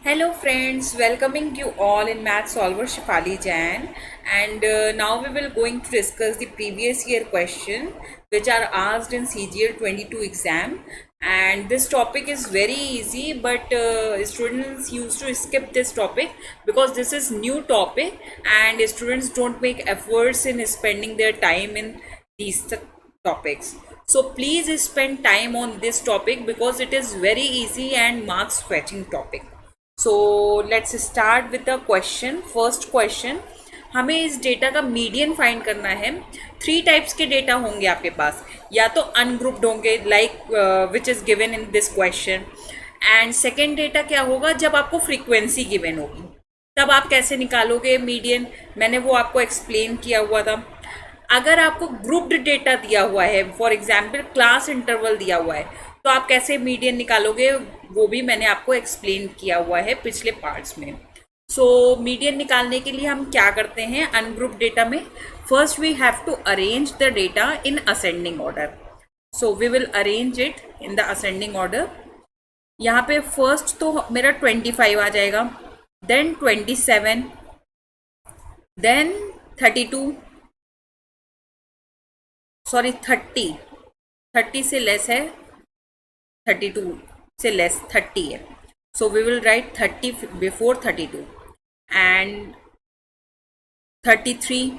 Hello friends, welcoming you all in Math Solver Shifali Jain, and now we will going to discuss the previous year question which are asked in CGL 22 exam. And this topic is very easy, but students used to skip this topic because this is new topic and students don't make efforts in spending their time in these topics. So please spend time on this topic because it is very easy and marks fetching topic. So let's start with the question. First question, हमें इस data का median find करना है. 3 types के data होंगे आपके पास, या तो अनग्रुप्ड होंगे like which is given in this question. And second data क्या होगा, जब आपको फ्रीक्वेंसी गिवन होगी तब आप कैसे निकालोगे मीडियन. मैंने वो आपको एक्सप्लेन किया हुआ था. अगर आपको ग्रुप्ड डेटा दिया हुआ है, फॉर एग्जाम्पल क्लास इंटरवल दिया हुआ है, तो आप कैसे मीडियन निकालोगे वो भी मैंने आपको एक्सप्लेन किया हुआ है पिछले पार्ट्स में. सो मीडियन निकालने के लिए हम क्या करते हैं अनग्रुप डेटा में, first we have to arrange the data in ascending order. So we will arrange it in the ascending order. यहाँ पे फर्स्ट तो मेरा 25 आ जाएगा, देन 27, देन 32, सॉरी 30 से लेस है, 32 से लेस 30 है. So we will write 30 before 32 and 33,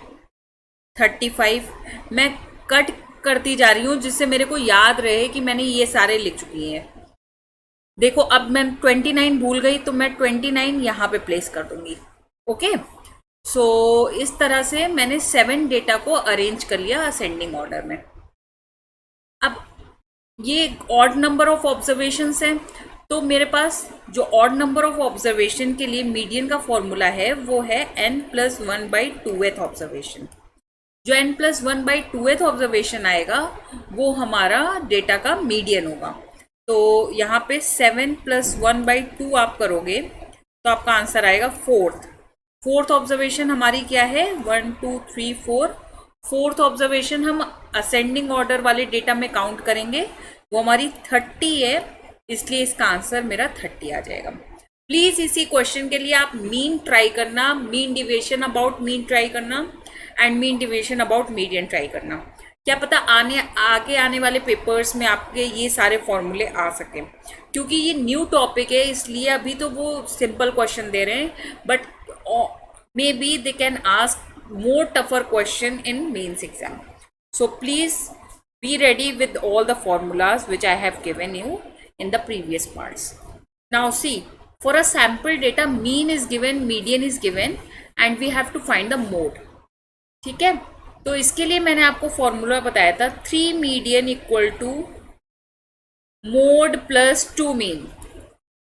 35. मैं कट करती जा रही हूँ जिससे मेरे को याद रहे कि मैंने ये सारे लिख चुकी हैं. देखो अब मैं 29 भूल गई तो मैं 29 यहाँ पे प्लेस कर दूंगी. ओके, सो इस तरह से मैंने 7 डेटा को अरेंज कर लिया असेंडिंग ऑर्डर में. अब ये ऑड नंबर ऑफ ऑब्जर्वेशंस हैं, तो मेरे पास जो ऑड नंबर ऑफ ऑब्जर्वेशन के लिए मीडियन का फॉर्मूला है वो है n+1/2th ऑब्जर्वेशन. जो n+1/2th ऑब्जर्वेशन आएगा वो हमारा डेटा का मीडियन होगा. तो यहाँ पे 7 + 1/2 आप करोगे तो आपका आंसर आएगा फोर्थ ऑब्जर्वेशन हमारी क्या है 1 2 3 4. फोर्थ ऑब्जर्वेशन हम असेंडिंग ऑर्डर वाले डेटा में काउंट करेंगे, वो हमारी 30 है, इसलिए इसका आंसर मेरा 30 आ जाएगा. प्लीज़ इसी क्वेश्चन के लिए आप मीन ट्राई करना, mean deviation about mean try करना and mean deviation about median try करना. क्या पता आगे आने वाले पेपर्स में आपके ये सारे फॉर्मूले आ सकें. क्योंकि ये न्यू टॉपिक है इसलिए अभी तो वो सिंपल क्वेश्चन दे रहे हैं, but may be they can ask more tougher question in mains exam. So please be ready with all the formulas which I have given you in the previous parts. Now see, for a sample data mean is given, median is given and we have to find the mode. ठीक है, तो इसके लिए मैंने आपको formula बताया था 3 median equal to mode plus 2 mean.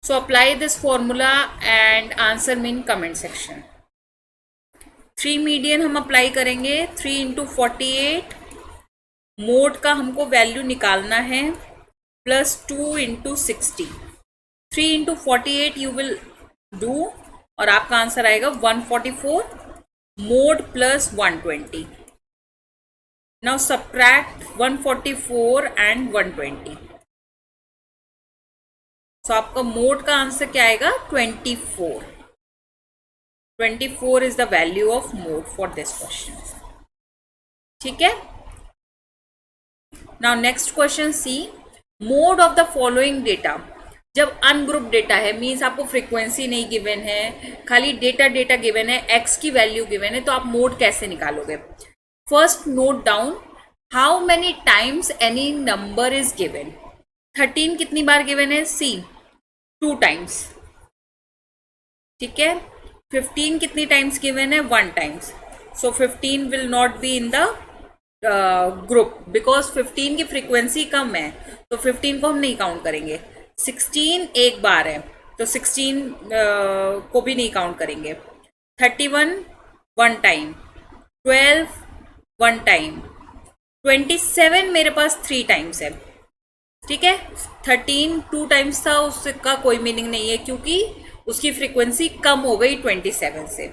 So apply this formula and answer me in comment section. 3 median हम अप्लाई करेंगे, 3 × 48 मोड का हमको वैल्यू निकालना है, प्लस 2 × 60. 3 × 48 यू विल डू और आपका आंसर आएगा 144 mode plus 120. Now subtract 144 and 120. सो आपका मोड का आंसर क्या आएगा 24. 24 is the value of mode for this question. ठीक है. Now next question C, mode of the following data. जब अनग्रुप डेटा है, मीन्स आपको फ्रीक्वेंसी नहीं गिवन है, खाली डेटा गिवन है, x की वैल्यू गिवन है, तो आप मोड कैसे निकालोगे. First note down how many times any number is given. 13 कितनी बार गिवन है C 2 टाइम्स. ठीक है. 15 कितनी टाइम्स गिवन है 1 times. So 15 will not be in the group because 15 की फ्रीक्वेंसी कम है, तो 15 को हम नहीं काउंट करेंगे. 16 एक बार है तो 16 को भी नहीं काउंट करेंगे. 31 1 टाइम, 12 1 टाइम, 27 मेरे पास 3 टाइम्स है. ठीक है. 13 2 टाइम्स था, उसका कोई मीनिंग नहीं है क्योंकि उसकी फ्रीक्वेंसी कम हो गई 27 से.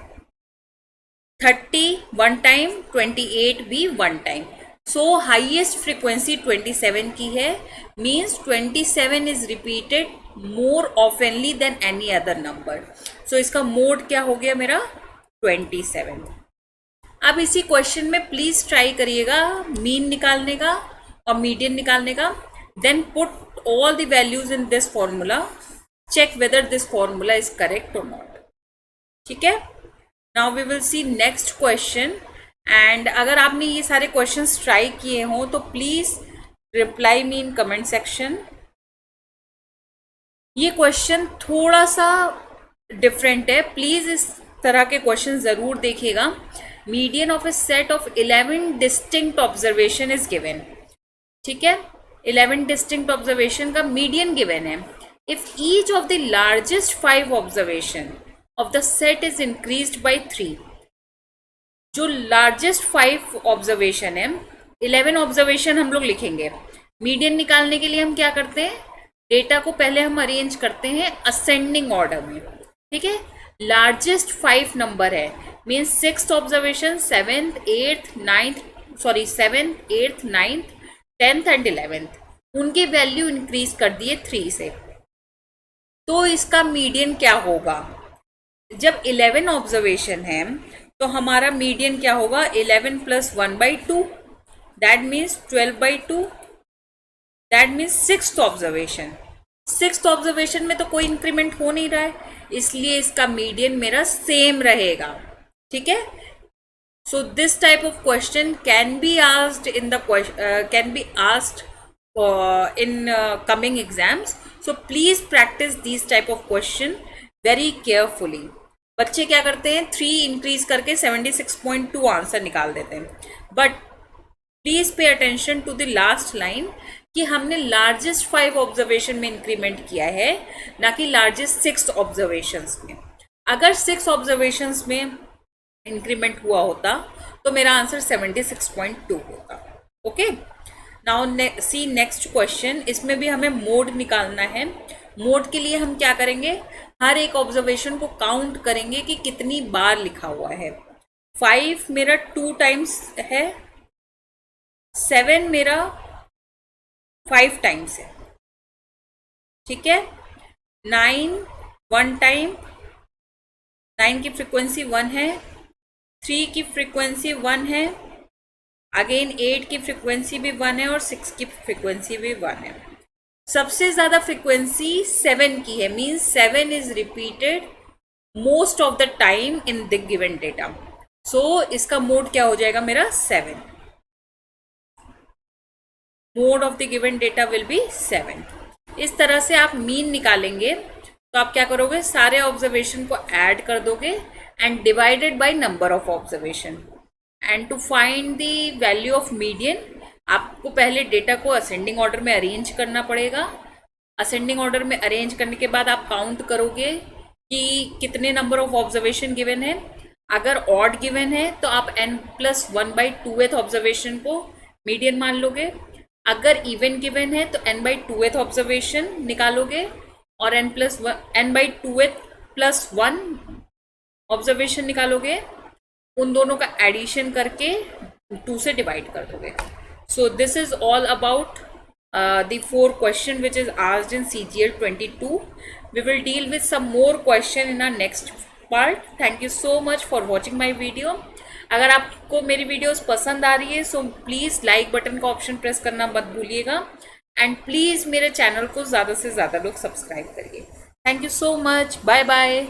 30 1 टाइम, 28 भी 1 टाइम. सो हाईएस्ट फ्रीक्वेंसी 27 की है, means 27 is repeated more oftenly than any other number. So इसका मोड क्या हो गया मेरा 27. अब इसी क्वेश्चन में प्लीज ट्राई करिएगा मीन निकालने का और मीडियन निकालने का. Then put all the values in this formula. Check whether this formula is correct और नॉट. ठीक है. Now we will see next question. And अगर आपने ये सारे क्वेश्चंस ट्राई किए हों तो please reply me in comment section. ये क्वेश्चन थोड़ा सा डिफरेंट है, प्लीज इस तरह के क्वेश्चन जरूर देखिएगा. Median of A set of 11 distinct observation is given. ठीक है. 11 डिस्टिंक्ट ऑब्जर्वेशन का मीडियन गिवन है. If each of the largest 5 observation of the set is increased by 3. जो लार्जेस्ट 5 ऑब्जर्वेशन है, 11 ऑब्जर्वेशन हम लोग लिखेंगे. मीडियन निकालने के लिए हम क्या करते हैं, डेटा को पहले हम अरेंज करते हैं असेंडिंग ऑर्डर में. ठीक है. लार्जेस्ट 5 नंबर है, means 6th observation, 7th, 8th, 9th, 7th, 8th, 9th, 10th and 11th, उनके वैल्यू इंक्रीज कर दिए 3 से. तो इसका मीडियन क्या होगा. जब 11 ऑब्जर्वेशन है तो हमारा मीडियन क्या होगा, 11 + 1/2, that means 12/2. That means 6th observation. 6th observation में तो कोई इंक्रीमेंट हो नहीं रहा है, इसलिए इसका मीडियन मेरा सेम रहेगा. ठीक है. So this type of question can be asked in coming exams. So please practice this type of question very carefully. बच्चे क्या करते हैं, 3 इंक्रीज करके 76.2 आंसर निकाल देते हैं. But please pay attention to the last line कि हमने लार्जेस्ट 5 ऑब्जर्वेशन में इंक्रीमेंट किया है, ना कि लार्जेस्ट 6 ऑब्जर्वेशंस में. अगर 6 ऑब्जर्वेशंस में इंक्रीमेंट हुआ होता तो मेरा आंसर 76.2 होता. Okay. Now see next question. इसमें भी हमें मोड निकालना है. मोड के लिए हम क्या करेंगे, हर एक ऑब्जर्वेशन को काउंट करेंगे कि कितनी बार लिखा हुआ है. 5 मेरा 2 टाइम्स है, 7 मेरा 5 टाइम्स है. ठीक है. 9 1 टाइम, 9 की फ्रीक्वेंसी 1 है, 3 की फ्रीक्वेंसी 1 है, अगेन 8 की फ्रीक्वेंसी भी 1 है और 6 की फ्रीक्वेंसी भी 1 है. सबसे ज्यादा फ्रीक्वेंसी 7 की है, means 7 is repeated most of the time in the given data. So इसका मोड क्या हो जाएगा मेरा 7. Mode of the given data will be 7. इस तरह से आप मीन निकालेंगे तो आप क्या करोगे, सारे ऑब्जर्वेशन को ऐड कर दोगे and divided by number of observation. And to find the value of median आपको पहले डेटा को असेंडिंग ऑर्डर में अरेंज करना पड़ेगा. असेंडिंग ऑर्डर में अरेंज करने के बाद आप काउंट करोगे कि कितने नंबर ऑफ ऑब्जर्वेशन गिवन है. अगर ऑड गिवन है तो आप n+1/2th ऑब्जर्वेशन को मीडियन मान लोगे. अगर इवन गिवन है तो n/2th ऑब्जर्वेशन निकालोगे और n/2th + 1 ऑब्जर्वेशन निकालोगे. उन दोनों का एडिशन करके 2 से डिवाइड कर दोगे. So this is all about the 4 question which is asked in CGL 22. We will deal with some more question in our next part. Thank you so much for watching my video. अगर आपको मेरी videos पसंद आ रही है so please like button का option press करना मत भूलिएगा. एंड प्लीज़ मेरे चैनल को ज़्यादा से ज़्यादा लोग सब्सक्राइब करिए. Thank you so much. Bye bye.